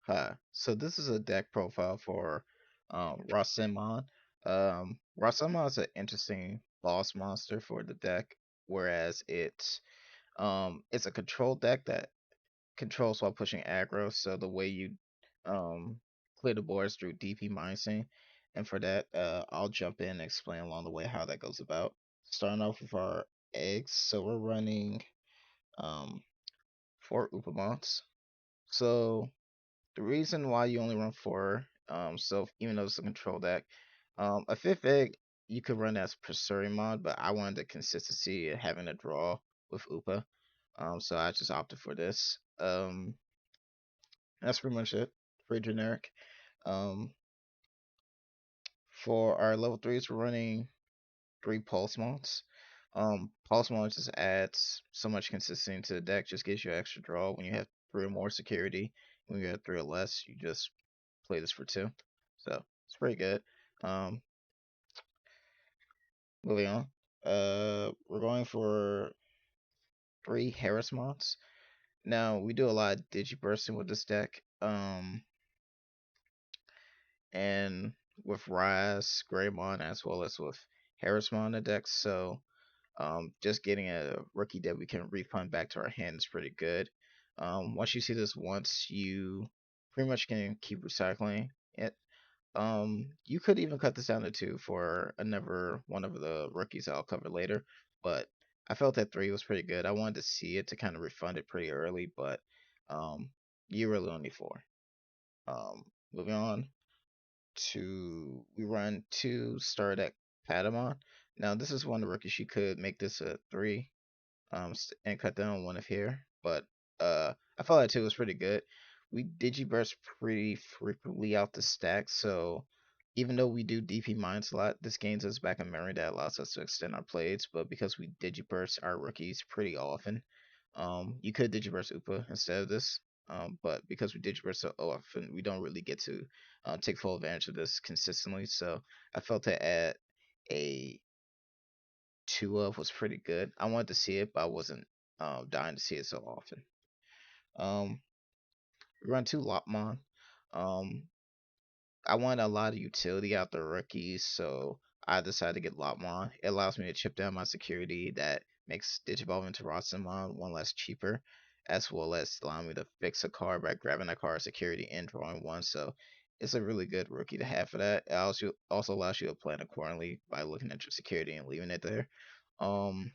Hi. So this is a deck profile for Rasenmon. Rasenmon is an interesting boss monster for the deck, whereas it's a control deck that controls while pushing aggro. So the way you um clear the boards through DP minusing, and for that, I'll jump in and explain along the way how that goes about. Starting off with our eggs, so we're running um 4 Upamons. So the reason why you only run 4, so even though it's a control deck, a fifth egg you could run as Pursurimon, but I wanted the consistency of having a draw with Upa, so I just opted for this. That's pretty much it. Pretty generic. Um, for our level threes, we're running 3 Pulse Mons. Pulse Mons just adds so much consistency to the deck, just gives you an extra draw when you have 3 or more security. When you have 3 or less, you just play this for 2. So it's pretty good. Um, moving on. We're going for 3 Harrismons. Now we do a lot of digibursting with this deck. And with Rise, Greymon, as well as with Harrismon in the deck. So just getting a rookie that we can refund back to our hand is pretty good. Once you see this once, you pretty much can keep recycling it. You could even cut this down to 2 for another one of the rookies I'll cover later. But I felt that 3 was pretty good. I wanted to see it to kind of refund it pretty early, but um, you really only 4. Moving on we run 2 Star Deck Patamon. Now this is one of the rookies you could make this a 3 and cut down one of here. But I felt that 2 was pretty good. We digiburst pretty frequently out the stack, so even though we do DP mines a lot, this gains us back a memory that allows us to extend our plays. But because we digiburst our rookies pretty often, you could digiburst Upa instead of this. But because we digiburst so often, we don't really get to take full advantage of this consistently. So I felt to add a 2 of was pretty good. I wanted to see it, but I wasn't dying to see it so often. Um, we run 2 Lopmon. Um, I want a lot of utility out the rookies, so I decided to get Lopmon. It allows me to chip down my security that makes Digivolve into Rasenmon one less cheaper, as well as allowing me to fix a card by grabbing a card security and drawing one. So it's a really good rookie to have for that. It also allows you to plan accordingly by looking at your security and leaving it there. Um,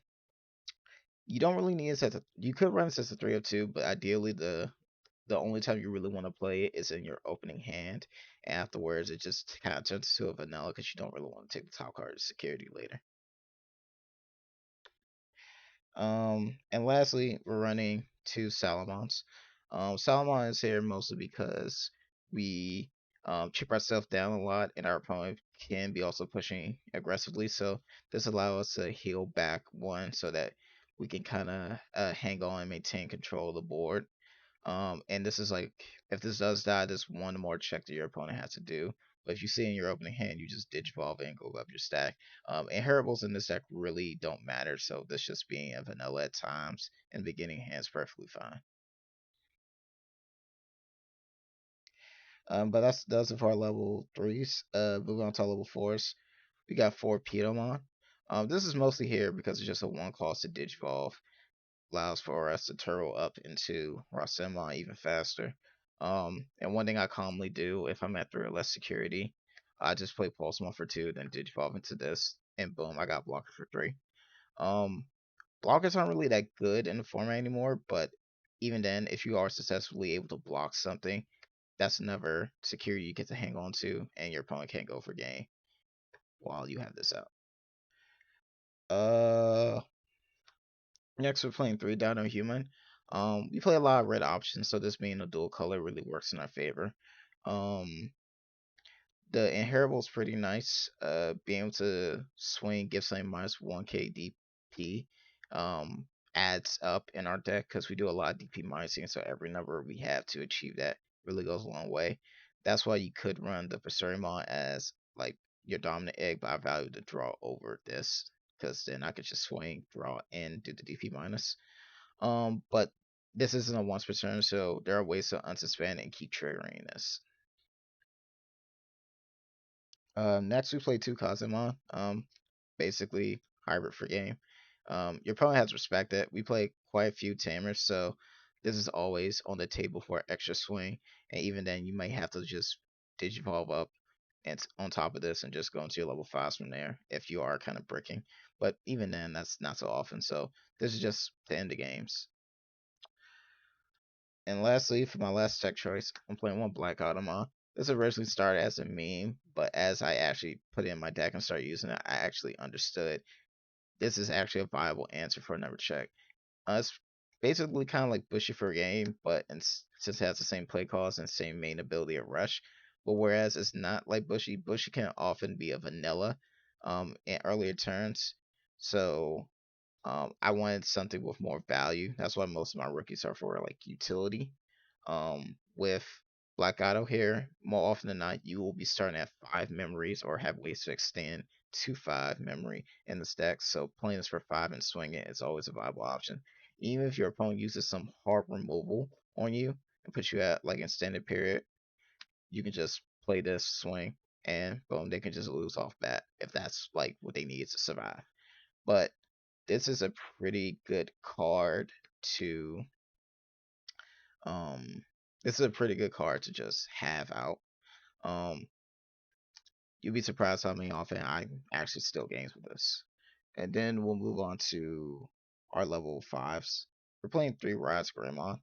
you don't really need it as you could run this as a 302, but ideally the only time you really want to play it is in your opening hand. And afterwards, it just kind of turns to a vanilla because you don't really want to take the top card as security later. And lastly, we're running 2 Salamons. Salamon is here mostly because we chip ourselves down a lot, and our opponent can be also pushing aggressively. So this allows us to heal back one, so that we can kind of hang on and maintain control of the board. And this is like, if this does die, this one more check that your opponent has to do. But if you see in your opening hand, you just digivolve it and go up your stack. Inheritables in this deck really don't matter, so this just being a vanilla at times and beginning hand's perfectly fine. But that's does it for our level threes. Moving on to our level fours, we got 4 Pitomon. This is mostly here because it's just a one cost to digivolve, allows for us to turtle up into Rasenmon even faster. And one thing I commonly do if I'm at 3 or less security, I just play Pulsemon for 2, then Digivolve into this, and boom, I got Blocker for 3. Um, Blockers aren't really that good in the format anymore, but even then, if you are successfully able to block something, that's another security you get to hang on to, and your opponent can't go for game while you have this out. Uh, Next, we're playing 3 Dino Human. We play a lot of red options, so this being a dual color really works in our favor. Um, the inheritable is pretty nice. Being able to swing, give something -1k DP, adds up in our deck because we do a lot of DP minusing, so every number we have to achieve that really goes a long way. That's why you could run the Pursurimon as like your dominant egg, but I value the draw over this because then I could just swing, draw, and do the DP minus. But this isn't a once per turn, so there are ways to unsuspend and keep triggering this. Next, we play two Kazemon. Basically hybrid for game. Your opponent has to respect it. We play quite a few Tamers, so this is always on the table for extra swing. And even then, you might have to just digivolve up and on top of this and just go into your level 5s from there if you are kind of bricking. But even then, that's not so often. So this is just to end the games. And lastly, for my last tech choice, I'm playing one Black Automon. This originally started as a meme, but as I actually put it in my deck and started using it, I actually understood this is actually a viable answer for a number check. It's basically kind of like Bushy for a game, but since it has the same play cost and same main ability of Rush, but whereas it's not like Bushy, Bushy can often be a vanilla in earlier turns. So I wanted something with more value. That's why most of my rookies are for like utility. With Black Auto here, more often than not, you will be starting at 5 memories or have ways to extend to 5 memory in the stack. So playing this for 5 and swinging is always a viable option. Even if your opponent uses some hard removal on you and puts you at like extended period, you can just play this swing and boom, they can just lose off bat if that's like what they need to survive. But this is a pretty good card to um this is a pretty good card to just have out. Um you'd be surprised how many often I actually steal games with this. And then we'll move on to our level 5s. We're playing 3 Rides Greymon.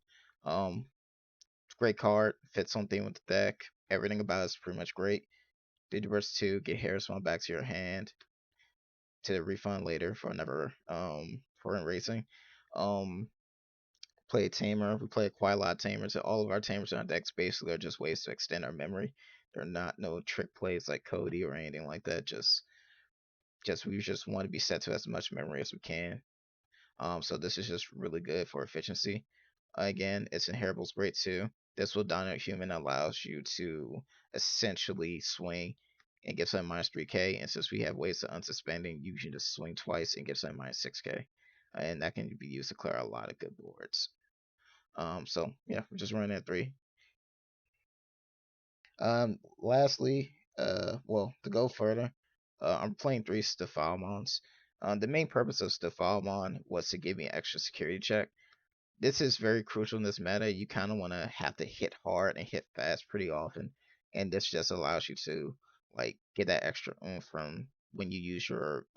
Great card, fits on theme with the deck. Everything about it is pretty much great. Digiburst 2, get Harrismon back to your hand to refund later for another for racing. Um play a tamer. We play quite a lot of tamers. And all of our tamers on our decks basically are just ways to extend our memory. They're not no trick plays like Cody or anything like that. Just we just want to be set to as much memory as we can. So this is just really good for efficiency. Again, its inheritable great too. This will dominate human allows you to essentially swing and give something minus 3k. And since we have ways to unsuspending, you can just swing twice and give something minus 6k. And that can be used to clear a lot of good boards. So yeah, we're just running at 3. Lastly, well, to go further, I'm playing 3 Stafalmons. The main purpose of Stafalmon was to give me an extra security check. This is very crucial in this meta. You kind of want to have to hit hard and hit fast pretty often, and this just allows you to like get that extra oomph from when you use your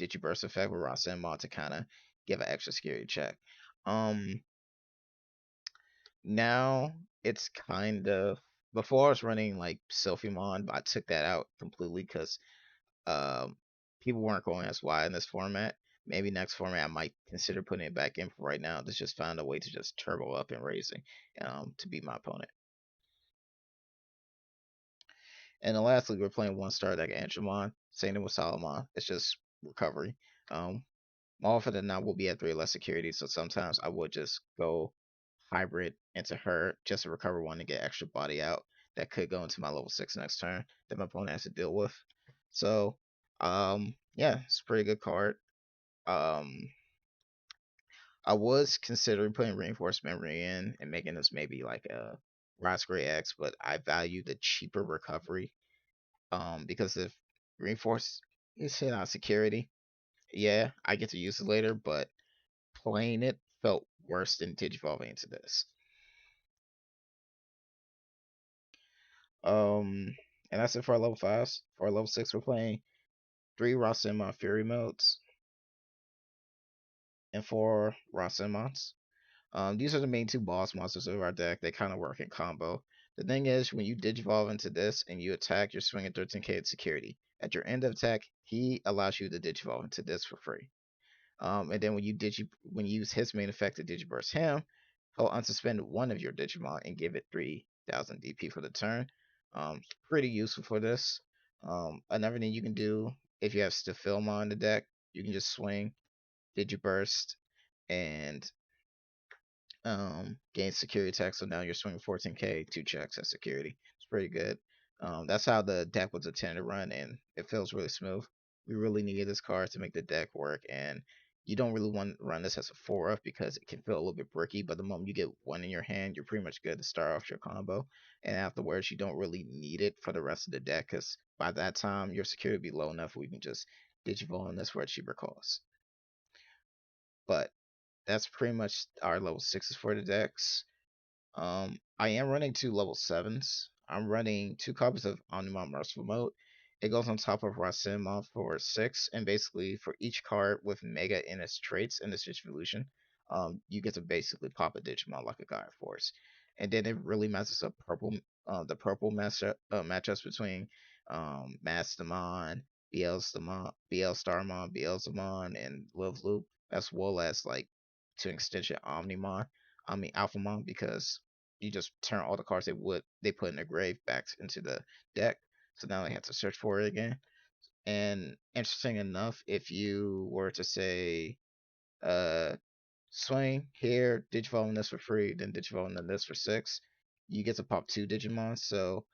Digiburst effect with Rasenmon to kind of give an extra security check. Um, Now it's kind of before I was running like Sylphimon, but I took that out completely because um people weren't going as wide in this format. Maybe next format I might consider putting it back in for right now. Let's just find a way to just turbo up and raising to beat my opponent. And then lastly, we're playing 1 star deck Antrimon. Same thing with Solomon. It's just recovery. Um More often than not, we'll be at 3 less security, so sometimes I would just go hybrid into her just to recover 1 and get extra body out that could go into my level 6 next turn that my opponent has to deal with. So, yeah, it's a pretty good card. Um, I was considering putting reinforced memory in and making this maybe like a Rosgray X, but I value the cheaper recovery. Because if reinforced is hit on security, yeah, I get to use it later, but playing it felt worse than digivolving into this. And that's it for our level 5s. For our level 6, we're playing 3 Rasenmon Fury modes and 4 Rasenmons. These are the main 2 boss monsters of our deck. They kind of work in combo. The thing is, when you digivolve into this and you attack, you're swinging 13k at security. At your end of attack, he allows you to digivolve into this for free. And then when you use his main effect to digiburst him, he'll unsuspend 1 of your Digimon and give it 3,000 DP for the turn. Pretty useful for this. Another thing you can do if you have Stafilmon in the deck, you can just swing Digiburst and gain security attack. So now you're swinging 14k, 2 checks at security. It's pretty good. That's how the deck was intended to run, and it feels really smooth. We really needed this card to make the deck work, and You don't really want to run this as a 4 of because it can feel a little bit bricky, but the moment you get one in your hand, you're pretty much good to start off your combo. And afterwards, you don't really need it for the rest of the deck because by that time, your security will be low enough where you can just Digivolve this for a cheaper cost. But that's pretty much our level 6s for the decks. I am running 2 level 7s. I'm running 2 copies of Omnimon Merciful Mode. It goes on top of Rasenmon for 6, and basically for each card with Mega in its traits in this distribution, you get to basically pop a Digimon like a Guide Force. And then it really messes up the purple matchups between Mastermon, BL Starmon, Beelzemon, and Love Loop, as well as like to an extension Omnimon. I mean Alphamon, because you just turn all the cards they put in their grave back into the deck. So now they have to search for it again. And interesting enough, if you were to say, uh, swing here, Digivolve this for free, then Digivolve this for 6, you get to pop 2 Digimon. So,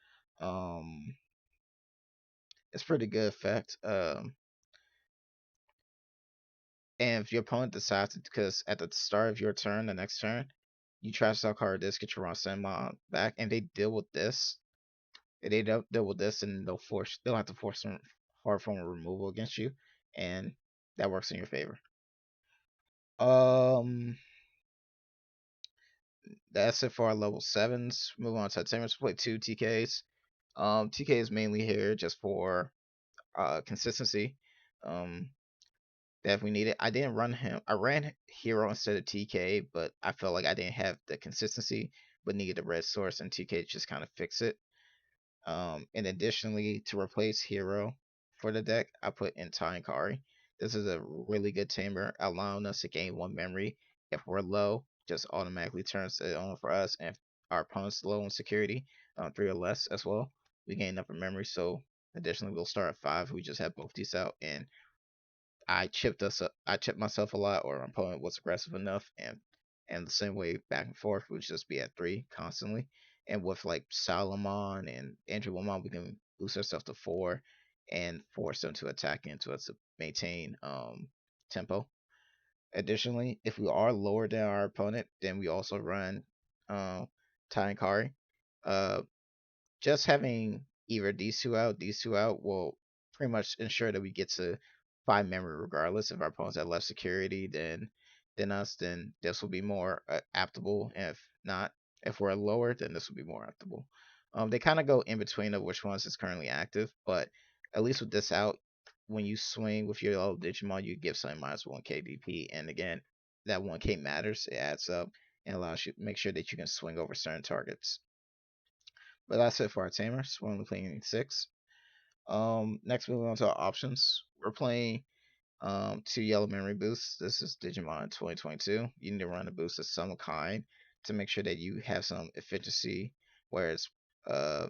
um, it's pretty good effect. And if your opponent decides to, because at the start of your turn, the next turn, you trash that card, this, get your Rasenmon back, and they deal with this, they don't deal with this, and they'll have to force some hard form of removal against you, and that works in your favor. Um, that's it for our level 7s. Move on to Tamers. Play 2 TKs. TK is mainly here just for consistency. Um, that if we need it, I didn't run him. I ran Hero instead of TK, but I felt like I didn't have the consistency, but needed a red source, and TK just kind of fix it. And additionally, to replace Hero for the deck, I put in Kari. This is a really good tamer, allowing us to gain 1 memory. If we're low, just automatically turns it on for us. And if our opponent's low in security, 3 or less as well, we gain up a memory. So additionally, we'll start at 5. We just have both these out, and I chipped myself a lot, or my opponent was aggressive enough, and the same way back and forth would just be at 3 constantly. And with like Solomon and Andrew Lamont, we can boost ourselves to 4 and force them to attack into us to maintain tempo. Additionally, if we are lower than our opponent, then we also run uh, Kari. Uh, just having either these two out will pretty much ensure that we get to 5 memory regardless. If our opponents have less security than us, then this will be more aptable. If not, if we're lower, then this will be more aptable. They kind of go in between of which ones is currently active, but at least with this out, when you swing with your little Digimon, you give something -1 KDP, and again, that 1K matters. It adds up and allows you to make sure that you can swing over certain targets. But that's it for our tamers. We're only playing 6. Next, moving on to our options. We're playing 2 yellow memory boosts. This is Digimon 2022. You need to run a boost of some kind to make sure that you have some efficiency, whereas uh,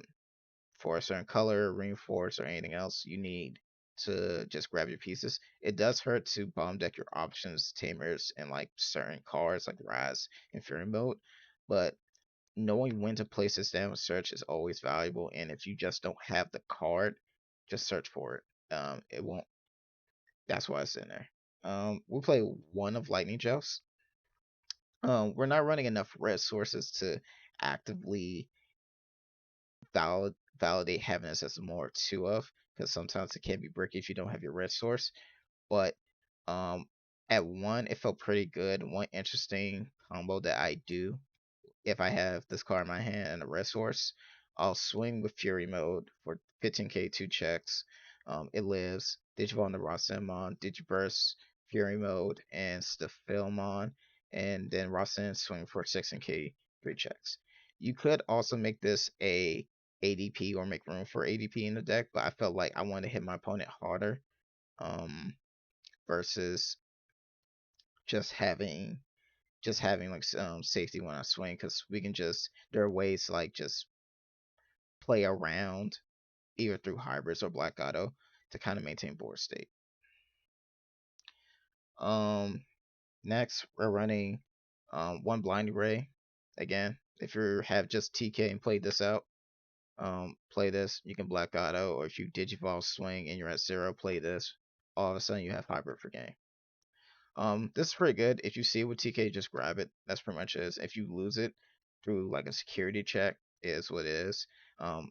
for a certain color, reinforce, or anything else, you need to just grab your pieces. It does hurt to bomb deck your options, tamers, and like certain cards like Rise and Fury mode, but knowing when to place this down with search is always valuable. And if you just don't have the card, just search for it. It won't. That's why it's in there. We play 1 of Lightning Joust. We're not running enough red sources to actively validate having this as more 2 of, because sometimes it can be bricky if you don't have your red source. But um, at 1, it felt pretty good. One interesting combo that I do if I have this card in my hand and a red source, I'll swing with Fury mode for 15k 2 checks. It lives Digimon the Rasenmon, Digiburst, Fury mode, and Stafilmon, and then Rasen swing for 6k 3 checks. You could also make this a ADP or make room for ADP in the deck, but I felt like I wanted to hit my opponent harder, versus just having like safety when I swing, because we can just there are ways to like just play around either through hybrids or Black Auto to kind of maintain board state. Um, Next we're running 1 Blinding Ray. Again, if you have just TK and play this out, play this. You can Black Auto, or if you Digivolve swing and you're at 0, play this. All of a sudden you have hybrid for game. This is pretty good. If you see it with TK, just grab it. That's pretty much it. If you lose it through like a security check, is what it is.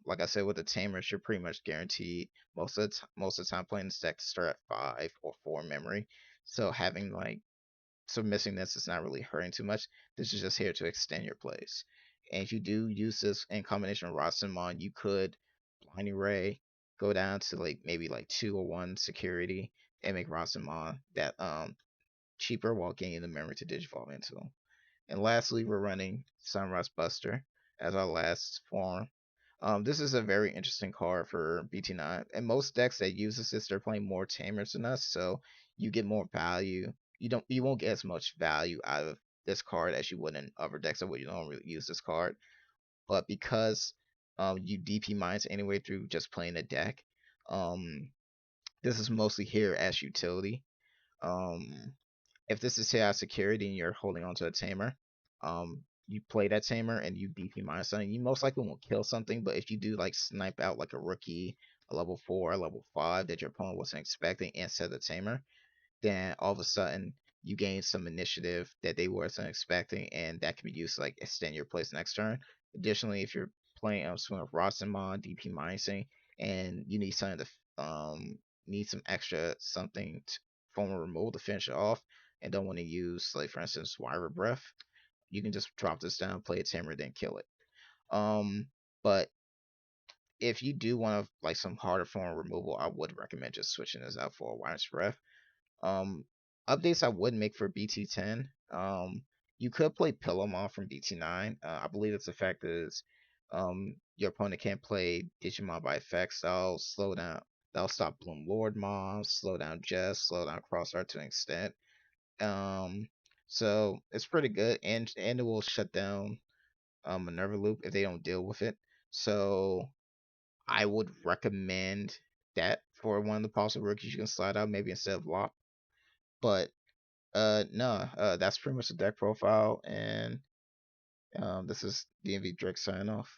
Like I said, with the Tamers, you're pretty much guaranteed most of the time playing this deck to start at 5 or 4 memory. So having like so missing this is not really hurting too much. This is just here to extend your plays. And if you do use this in combination with Rasenmon, you could Blind Ray, go down to like maybe like 2 or 1 security and make Rasenmon that cheaper while gaining the memory to digivolve into. And lastly, we're running Sunrise Buster as our last form. This is a very interesting card for BT-9. And most decks that uses this, they're playing more Tamers than us, so you get more value. You won't get as much value out of this card as you would in other decks that would you don't really use this card. But because you DP mines anyway through just playing a deck, um, this is mostly here as utility. Um, if this is say security and you're holding onto a tamer, you play that tamer and you DP minus something, you most likely won't kill something. But if you do like snipe out like a rookie, a level 4, a level 5 that your opponent wasn't expecting and set the tamer, then all of a sudden you gain some initiative that they wasn't expecting, and that can be used to like extend your place next turn. Additionally, if you're playing swing with Rasenmon, DP minusing, and you need something to need some extra something to form a removal to finish it off, and don't want to use like for instance Wire Breath, you can just drop this down, play a Tamer, then kill it. But if you do want to like some harder form of removal, I would recommend just switching this out for a Wire Breath. um, Updates I would make for BT-10. You could play Pillowmon from BT-9. I believe it's the fact is, your opponent can't play Digimon by effects. That'll slow down. That'll stop Bloom Lord mobs, slow down Jess, slow down Crossart to an extent. Um, so it's pretty good, and it will shut down Minerva Loop if they don't deal with it. So I would recommend that for one of the possible rookies you can slide out, maybe instead of Lop. But no, that's pretty much the deck profile, and this is DMV Drake signing off.